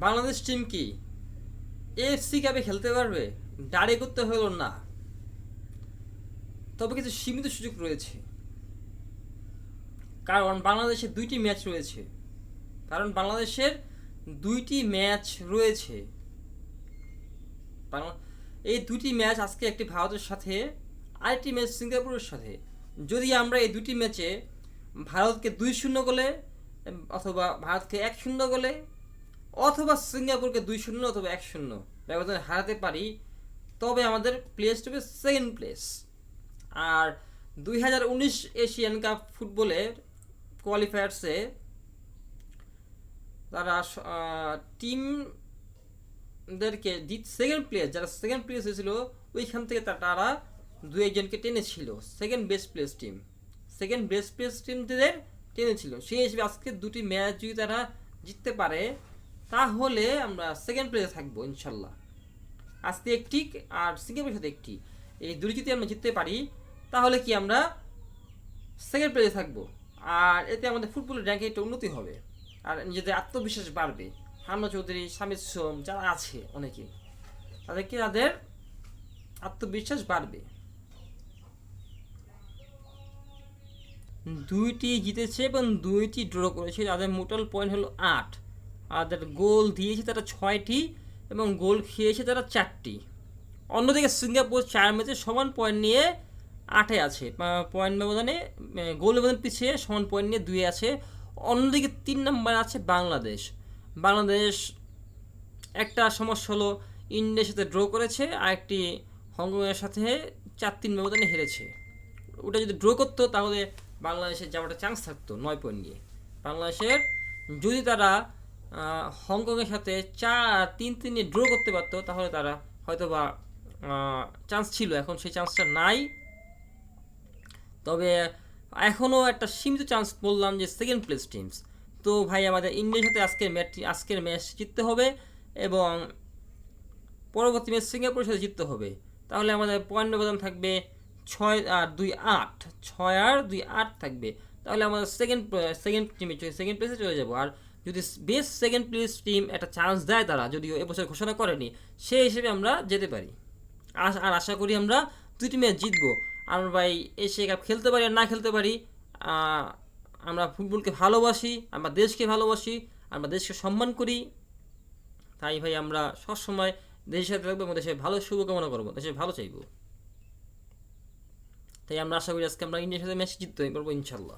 Bangladesh team কি AFC কাপে খেলতে পারবে? দাঁড়িয়ে করতে হলো না, তবে কিছু সীমিত সুযোগ রয়েছে। কারণ বাংলাদেশের দুইটি ম্যাচ রয়েছে কারণ বাংলাদেশের দুইটি ম্যাচ রয়েছে এই দুটি ম্যাচ আজকে একটি ভারতের সাথে, আরেকটি ম্যাচ সিঙ্গাপুরের সাথে। যদি আমরা এই দুটি ম্যাচে ভারতকে 2-0 গোলে, অথবা ভারতকে 1-0 গোলে, অথবা সিঙ্গাপুরকে 2-0 অথবা 1-0 ব্যবধানে হারাতে পারি, তবে আমাদের প্লেস হবে সেকেন্ড প্লেস। আর 2019 এশিয়ান কাপ ফুটবলের কোয়ালিফায়ার্সে তারা টিমদেরকে সেকেন্ড প্লেস, যারা সেকেন্ড প্লেস হয়েছিল ওইখান থেকে তারা দু একজনকে টেনেছিল। সেকেন্ড বেস্ট প্লেস টিমদের টেনেছিল। সেই হিসেবে আজকে দুটি ম্যাচ যদি তারা জিততে পারে, তাহলে আমরা সেকেন্ড প্লেসে থাকবো ইনশাল্লাহ। আজকে একটি আর সিঙ্গাপুরের সাথে একটি, এই দুটি যদি আমরা জিততে পারি, তাহলে কি আমরা সেকেন্ড প্লেসে থাকবো। আর এতে আমাদের ফুটবলের র্যাঙ্কে একটা উন্নতি হবে, আর নিজেদের আত্মবিশ্বাস বাড়বে। হামনা চৌধুরী, শামিদ সোম যারা আছে অনেকে, তাদের আত্মবিশ্বাস বাড়বে। দুইটি জিতেছে এবং দুইটি ড্র করেছে, তাদের মোটাল পয়েন্ট হলো 8। আর তাদের গোল দিয়েছে তারা 6টি এবং গোল খেয়েছে তারা 4টি। অন্যদিকে সিঙ্গাপুর 4 ম্যাচে সমান পয়েন্ট নিয়ে 8-এ আছে, পয়েন্ট ব্যবধানে গোল ব্যবধান পিছিয়ে সমান পয়েন্ট নিয়ে 2-এ আছে। অন্যদিকে 3 নম্বরে আছে বাংলাদেশ একটা সমস্যা হলো ইন্ডিয়ার সাথে ড্র করেছে, আর একটি হংকংয়ের সাথে 4-3 ব্যবধানে হেরেছে। ওটা যদি ড্র করতো তাহলে বাংলাদেশের যাওয়াটা চান্স থাকতো 9 পয়েন্ট নিয়ে। বাংলাদেশের যদি তারা হংকংয়ের সাথে 3-3 নিয়ে ড্র করতে পারতো, তাহলে তারা হয়তো বা চান্স ছিল। এখন সেই চান্সটা নাই। তবে এখনও একটা সীমিত চান্স বললাম যে সেকেন্ড প্লেস টিমস। তো ভাই আমাদের ইন্ডিয়ার সাথে আজকের ম্যাচ জিততে হবে এবং পরবর্তী ম্যাচ সিঙ্গাপুরের সাথে জিততে হবে। তাহলে আমাদের পয়েন্ট ব্যবধান থাকবে 6-2-8 থাকবে। তাহলে আমাদের সেকেন্ড প্লেসে চলে যাব। আর যদি বেস্ট সেকেন্ড প্লেস টিম একটা চান্স দেয়, তারা যদিও এবছর ঘোষণা করেনি, সেই হিসেবে আমরা যেতে পারি। আর আশা করি আমরা দুটি ম্যাচ জিতবো। আমরা ভাই এশিয়া কাপ খেলতে পারি আর না খেলতে পারি, আমরা ফুটবলকে ভালোবাসি, আমরা দেশকে ভালোবাসি, আমরা দেশকে সম্মান করি। তাই ভাই আমরা সবসময় দেশের সাথে থাকবো এবং দেশের ভালো শুভকামনা করবো, দেশের ভালো চাইবো। তাই আমরা আশা করি আজকে আমরা ইন্ডিয়ার সাথে ম্যাচ জিততে পারবো ইনশাল্লাহ।